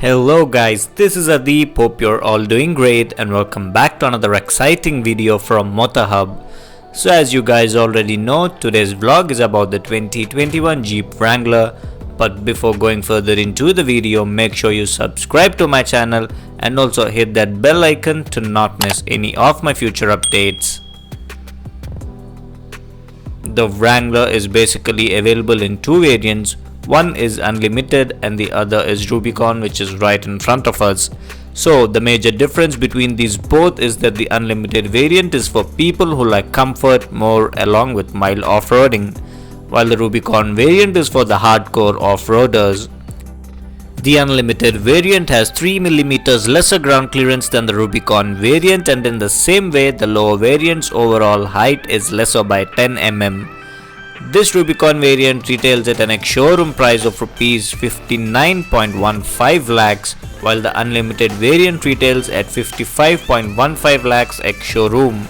Hello guys, this is Adeep, hope you're all doing great and welcome back to another exciting video from MotoHub. So as you guys already know, today's vlog is about the 2021 Jeep Wrangler. But before going further into the video, make sure you subscribe to my channel and also hit that bell icon to not miss any of my future updates. The Wrangler is basically available in two variants. One is Unlimited and the other is Rubicon, which is right in front of us. So the major difference between these both is that the Unlimited variant is for people who like comfort more along with mild off-roading, while the Rubicon variant is for the hardcore off-roaders. The Unlimited variant has 3mm lesser ground clearance than the Rubicon variant, and in the same way the lower variant's overall height is lesser by 10mm. This Rubicon variant retails at an ex-showroom price of Rs 59.15 lakhs, while the Unlimited variant retails at 55.15 lakhs ex-showroom.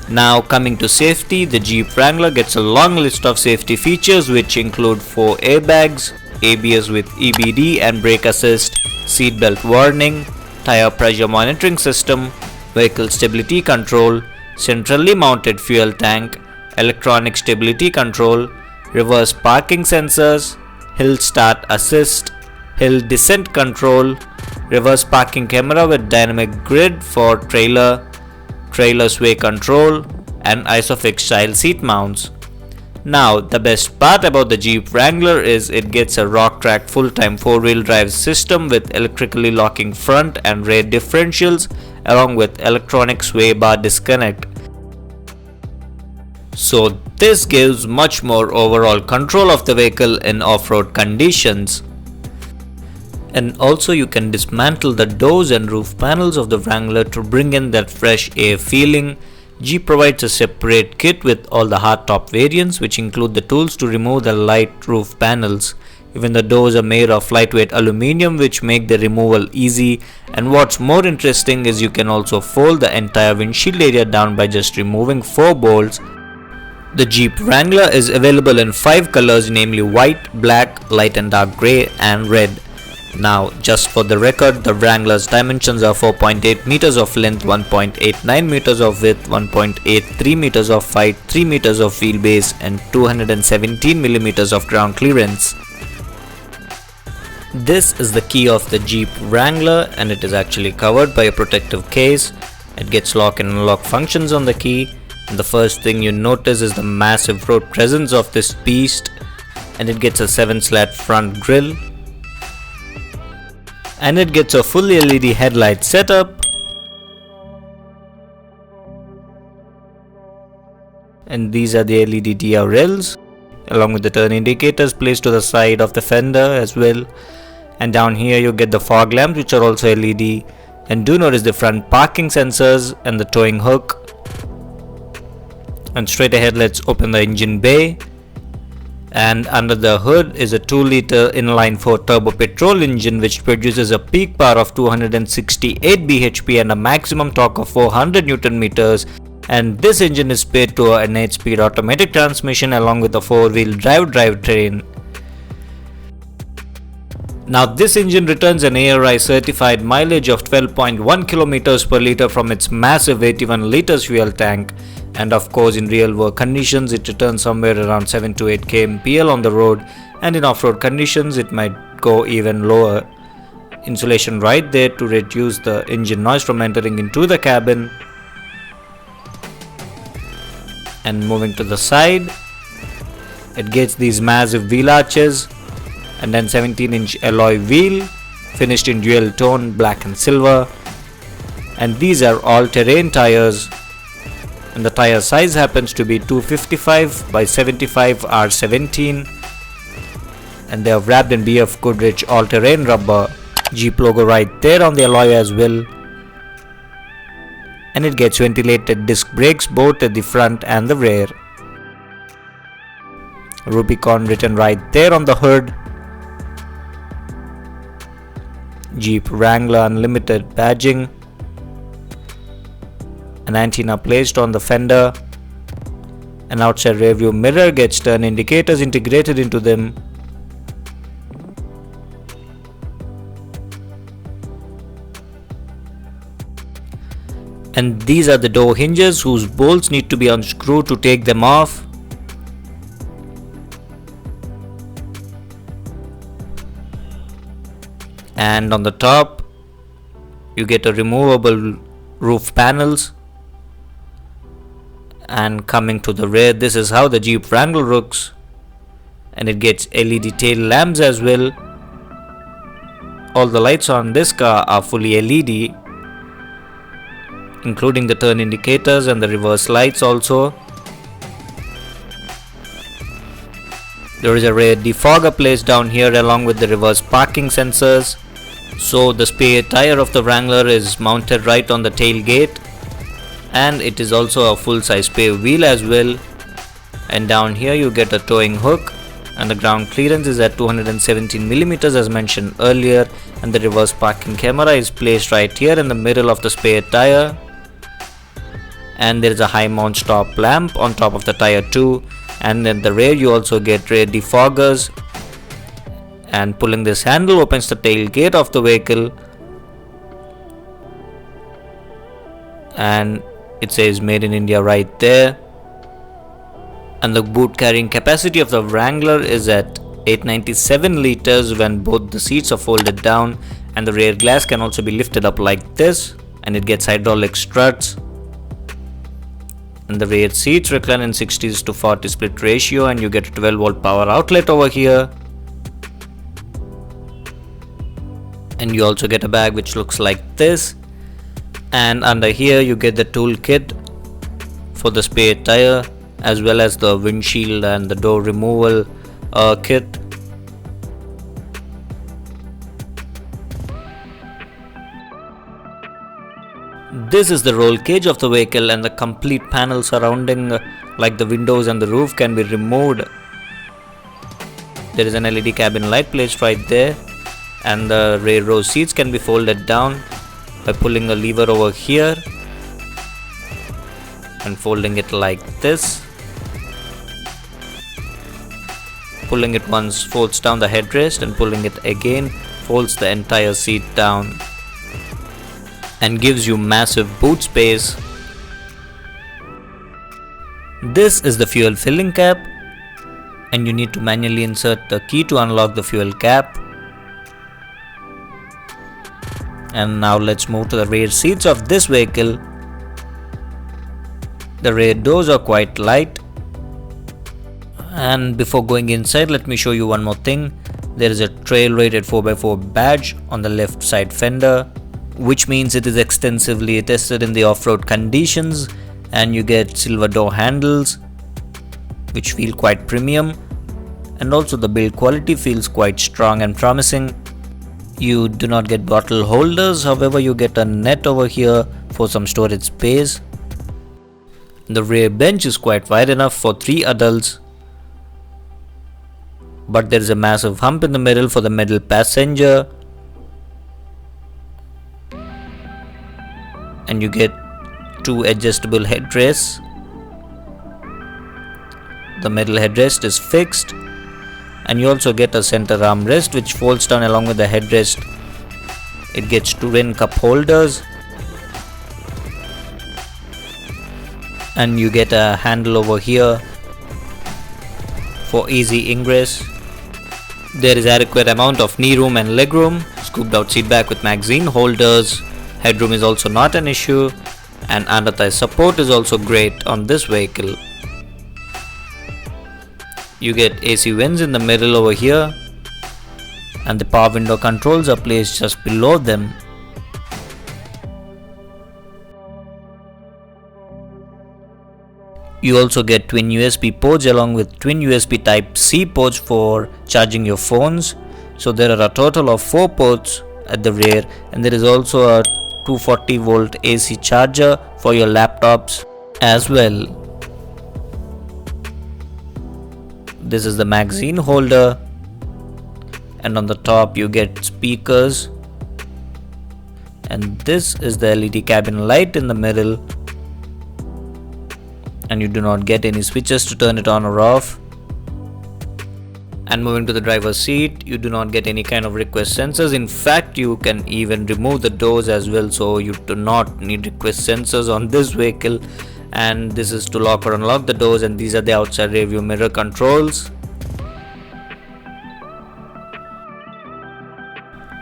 Now coming to safety, the Jeep Wrangler gets a long list of safety features which include 4 airbags, ABS with EBD and brake assist, seatbelt warning, tire pressure monitoring system, vehicle stability control, centrally mounted fuel tank, electronic stability control, reverse parking sensors, hill start assist, hill descent control, reverse parking camera with dynamic grid for trailer sway control, and ISOFIX style seat mounts. Now the best part about the Jeep Wrangler is it gets a Rocktrack full-time 4-wheel drive system with electrically locking front and rear differentials along with electronic sway bar disconnect. So this gives much more overall control of the vehicle in off-road conditions. And also you can dismantle the doors and roof panels of the Wrangler to bring in that fresh air feeling. Jeep provides a separate kit with all the hardtop variants, which include the tools to remove the light roof panels. Even the doors are made of lightweight aluminium, which make the removal easy. And what's more interesting is you can also fold the entire windshield area down by just removing 4 bolts. The Jeep Wrangler is available in 5 colors, namely white, black, light and dark grey and red. Now just for the record, the Wrangler's dimensions are 4.8 meters of length, 1.89 meters of width, 1.83 meters of height, 3 meters of wheelbase and 217 millimeters of ground clearance. This is the key of the Jeep Wrangler and it is actually covered by a protective case. It gets lock and unlock functions on the key. And the first thing you notice is the massive road presence of this beast, and it gets a 7-slat front grille, and it gets a full LED headlight setup, and these are the LED DRLs along with the turn indicators placed to the side of the fender as well. And down here you get the fog lamps, which are also LED, and do notice the front parking sensors and the towing hook. And straight ahead, let's open the engine bay, and under the hood is a 2-liter inline-4 turbo petrol engine which produces a peak power of 268 bhp and a maximum torque of 400 Newton meters. And this engine is paired to an 8-speed automatic transmission along with a 4-wheel drive drivetrain. Now this engine returns an ARI certified mileage of 12.1 kilometers per liter from its massive 81 liters fuel tank. And of course in real world conditions it returns somewhere around 7 to 8 kmpl on the road, and in off-road conditions it might go even lower. Insulation right there to reduce the engine noise from entering into the cabin. And moving to the side, it gets these massive wheel arches and then 17-inch alloy wheel finished in dual tone black and silver, and these are all-terrain tires. And the tire size happens to be 255 by 75 R17, and they are wrapped in BF Goodrich all-terrain rubber. Jeep logo right there on the alloy as well, and it gets ventilated disc brakes both at the front and the rear. Rubicon written right there on the hood. Jeep Wrangler Unlimited badging. An antenna placed on the fender, an outside rear view mirror gets turn indicators integrated into them, And these are the door hinges whose bolts need to be unscrewed to take them off. And on the top you get a removable roof panels. And coming to the rear, this is how the Jeep Wrangler looks, and it gets LED tail lamps as well. All the lights on this car are fully LED, including the turn indicators and the reverse lights also. There is a rear defogger placed down here along with the reverse parking sensors. So the spare tire of the Wrangler is mounted right on the tailgate, and it is also a full size spare wheel as well. And down here you get a towing hook, and the ground clearance is at 217mm as mentioned earlier, and the reverse parking camera is placed right here in the middle of the spare tire. And there is a high mount stop lamp on top of the tire too. And in the rear you also get rear defoggers, and pulling this handle opens the tailgate of the vehicle, and it says made in India right there. And the boot carrying capacity of the Wrangler is at 897 liters when both the seats are folded down, and the rear glass can also be lifted up like this, and it gets hydraulic struts. And the rear seats recline in 60:40 split ratio, and you get a 12-volt power outlet over here. And you also get a bag which looks like this, and under here you get the tool kit for the spare tire, as well as the windshield and the door removal kit. This is the roll cage of the vehicle, and the complete panel surrounding like the windows and the roof can be removed. There is an LED cabin light placed right there, and the rear row seats can be folded down by pulling a lever over here and folding it like this. Pulling it once folds down the headrest, and pulling it again folds the entire seat down and gives you massive boot space. This is the fuel filling cap, and you need to manually insert the key to unlock the fuel cap. And now let's move to the rear seats of this vehicle. The rear doors are quite light. And before going inside, let me show you one more thing. There is a trail rated 4x4 badge on the left side fender, which means it is extensively tested in the off-road conditions. And you get silver door handles which feel quite premium, and also the build quality feels quite strong and promising. You do not get bottle holders, however you get a net over here for some storage space. The rear bench is quite wide enough for 3 adults, but there is a massive hump in the middle for the middle passenger, and you get 2 adjustable headrests. The middle headrest is fixed, and you also get a center armrest which folds down along with the headrest. It gets 2 rain cup holders, and you get a handle over here for easy ingress. There is adequate amount of knee room and leg room, scooped out seat back with magazine holders. Headroom is also not an issue, and under thigh support is also great on this vehicle. You get AC vents in the middle over here, and the power window controls are placed just below them. You also get twin USB ports along with twin USB Type-C ports for charging your phones. So there are a total of 4 ports at the rear, and there is also a 240 volt AC charger for your laptops as well. This is the magazine holder, and on the top you get speakers, and this is the LED cabin light in the middle, and you do not get any switches to turn it on or off. And moving to the driver's seat, you do not get any kind of request sensors. In fact, you can even remove the doors as well, so you do not need request sensors on this vehicle. And this is to lock or unlock the doors, and these are the outside rear view mirror controls.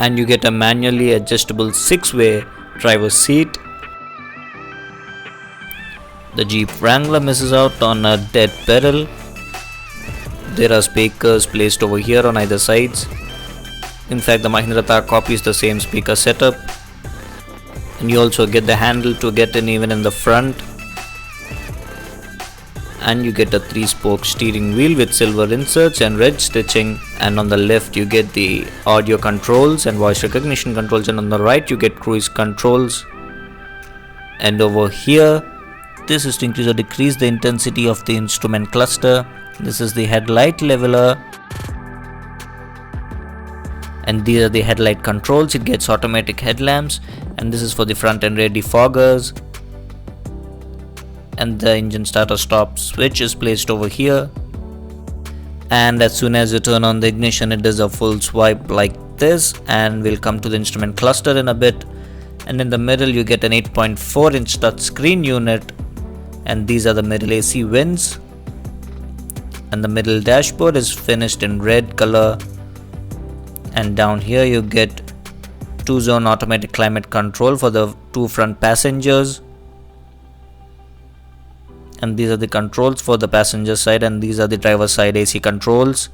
And you get a manually adjustable 6-way driver's seat. The Jeep Wrangler misses out on a dead pedal. There are speakers placed over here on either sides. In fact, the Mahindra Thar copies the same speaker setup. And you also get the handle to get in even in the front. And you get a 3-spoke steering wheel with silver inserts and red stitching. And on the left you get the audio controls and voice recognition controls, and on the right you get cruise controls. And over here, this is to increase or decrease the intensity of the instrument cluster. This is the headlight leveler, and these are the headlight controls. It gets automatic headlamps, and this is for the front and rear defoggers. And the engine starter stop switch is placed over here. And as soon as you turn on the ignition, it does a full swipe like this, and we'll come to the instrument cluster in a bit. And in the middle you get an 8.4-inch touchscreen unit, and these are the middle AC vents. And the middle dashboard is finished in red color. And down here you get 2-zone automatic climate control for the 2 front passengers. And these are the controls for the passenger side, and these are the driver side AC controls.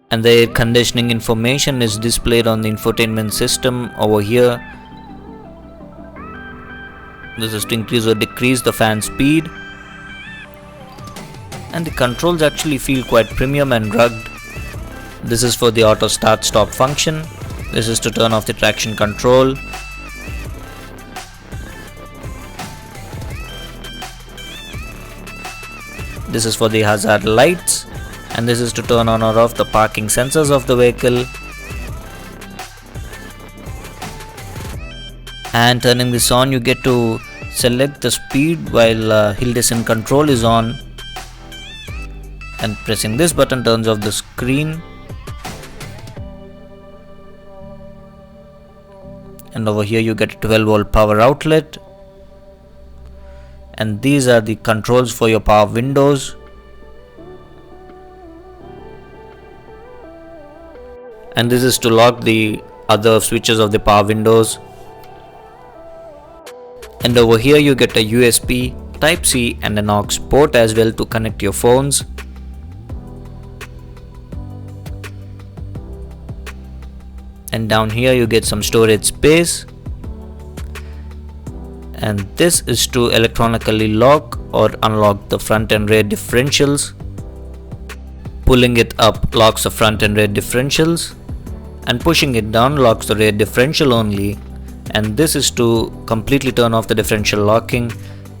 And the air conditioning information is displayed on the infotainment system over here. This is to increase or decrease the fan speed. And the controls actually feel quite premium and rugged. This is for the auto start stop function. This is to turn off the traction control. This is for the hazard lights, and this is to turn on or off the parking sensors of the vehicle. And turning this on, you get to select the speed while hill descent control is on. And pressing this button turns off the screen. And over here you get a 12-volt power outlet. And these are the controls for your power windows. And this is to lock the other switches of the power windows. And over here you get a USB, Type-C and an aux port as well to connect your phones. And down here you get some storage space. And this is to electronically lock or unlock the front and rear differentials. Pulling it up locks the front and rear differentials, and pushing it down locks the rear differential only. And this is to completely turn off the differential locking.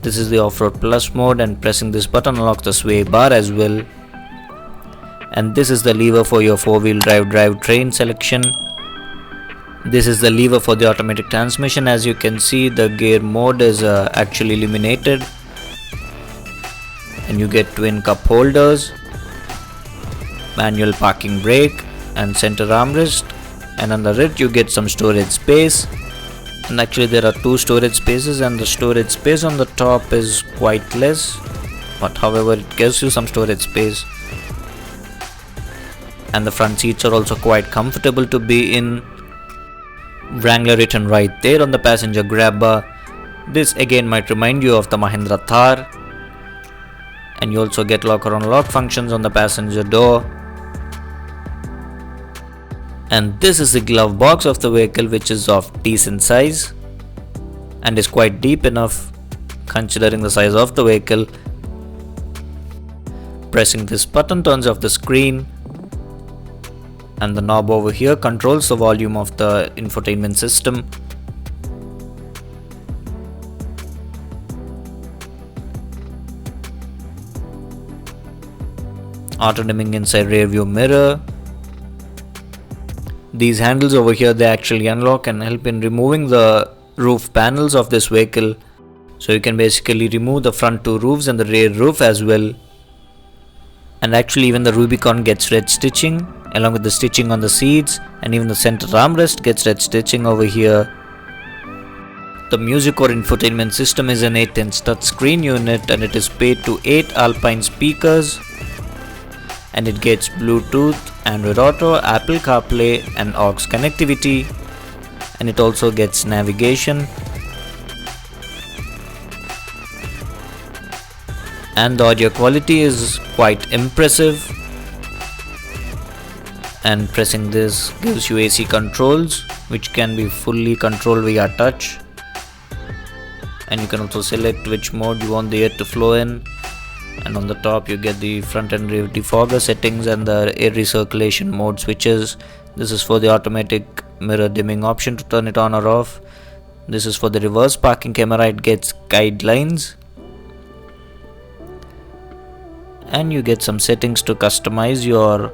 This is the off-road plus mode, and pressing this button unlocks the sway bar as well. And this is the lever for your 4-wheel drive drivetrain selection. This is the lever for the automatic transmission. As you can see, the gear mode is actually illuminated. And you get twin cup holders, manual parking brake and center armrest. And on the rear you get some storage space. And actually there are 2 storage spaces, and the storage space on the top is quite less, but however it gives you some storage space. And the front seats are also quite comfortable to be in. Wrangler written right there on the passenger grab bar. This again might remind you of the Mahindra Thar. And you also get lock or unlock functions on the passenger door. And this is the glove box of the vehicle, which is of decent size and is quite deep enough considering the size of the vehicle. Pressing this button turns off the screen, and the knob over here controls the volume of the infotainment system. Auto dimming inside rear view mirror. These handles over here, they actually unlock and help in removing the roof panels of this vehicle. So you can basically remove the front 2 roofs and the rear roof as well. And actually even the Rubicon gets red stitching along with the stitching on the seats, and even the center armrest gets red stitching over here. The MusicCore infotainment system is an 8-inch touchscreen unit, and it is paired to 8 Alpine speakers, and it gets Bluetooth, Android Auto, Apple CarPlay and aux connectivity, and it also gets navigation. And the audio quality is quite impressive, and pressing this gives you AC controls which can be fully controlled via touch, and you can also select which mode you want the air to flow in. And on the top you get the front and rear defogger settings and the air recirculation mode switches. This is for the automatic mirror dimming option to turn it on or off. This is for the reverse parking camera, it gets guidelines. And you get some settings to customize your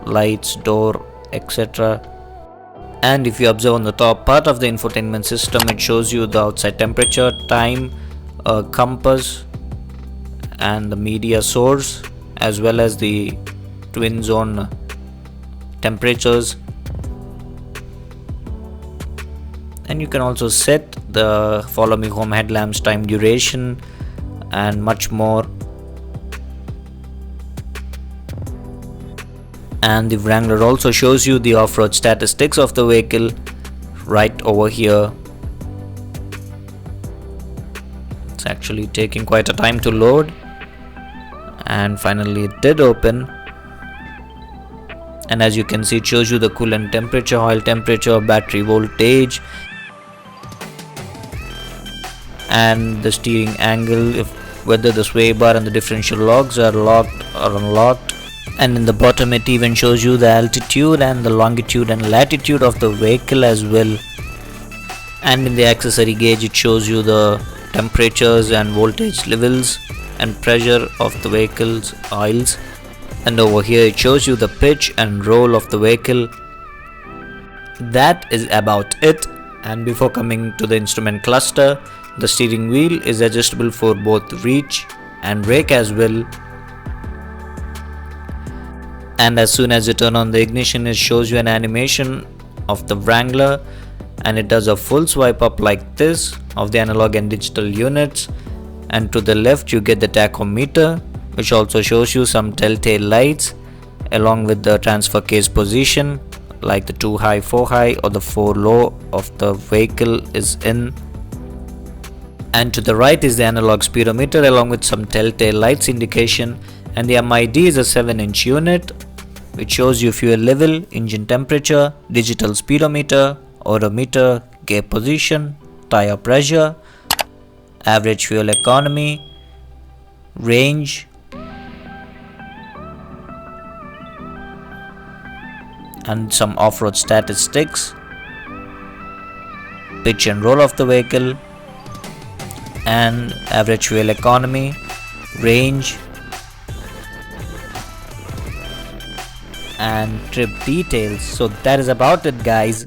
lights, door, etc. And if you observe on the top part of the infotainment system, it shows you the outside temperature, time, a compass and the media source, as well as the twin zone temperatures. And you can also set the follow me home headlamps, time duration and much more. And the Wrangler also shows you the off-road statistics of the vehicle right over here. It's actually taking quite a time to load, and finally it did open. And as you can see, it shows you the coolant temperature, oil temperature, battery voltage and the steering angle, whether the sway bar and the differential logs are locked or unlocked. And in the bottom it even shows you the altitude and the longitude and latitude of the vehicle as well. And in the accessory gauge it shows you the temperatures and voltage levels and pressure of the vehicle's oils. And over here it shows you the pitch and roll of the vehicle. That is about it. And before coming to the instrument cluster, the steering wheel is adjustable for both reach and rake as well. And as soon as you turn on the ignition, it shows you an animation of the Wrangler, and it does a full swipe up like this of the analog and digital units. And to the left you get the tachometer, which also shows you some telltale lights along with the transfer case position, like the 2 high, 4 high or the 4 low of the vehicle is in. And to the right is the analog speedometer along with some telltale lights indication. And the MID is a 7-inch unit which shows you fuel level, engine temperature, digital speedometer, odometer, gear position, tire pressure, average fuel economy, range, and some off-road statistics, pitch and roll of the vehicle, and average fuel economy, range, and trip details. So that is about it, guys.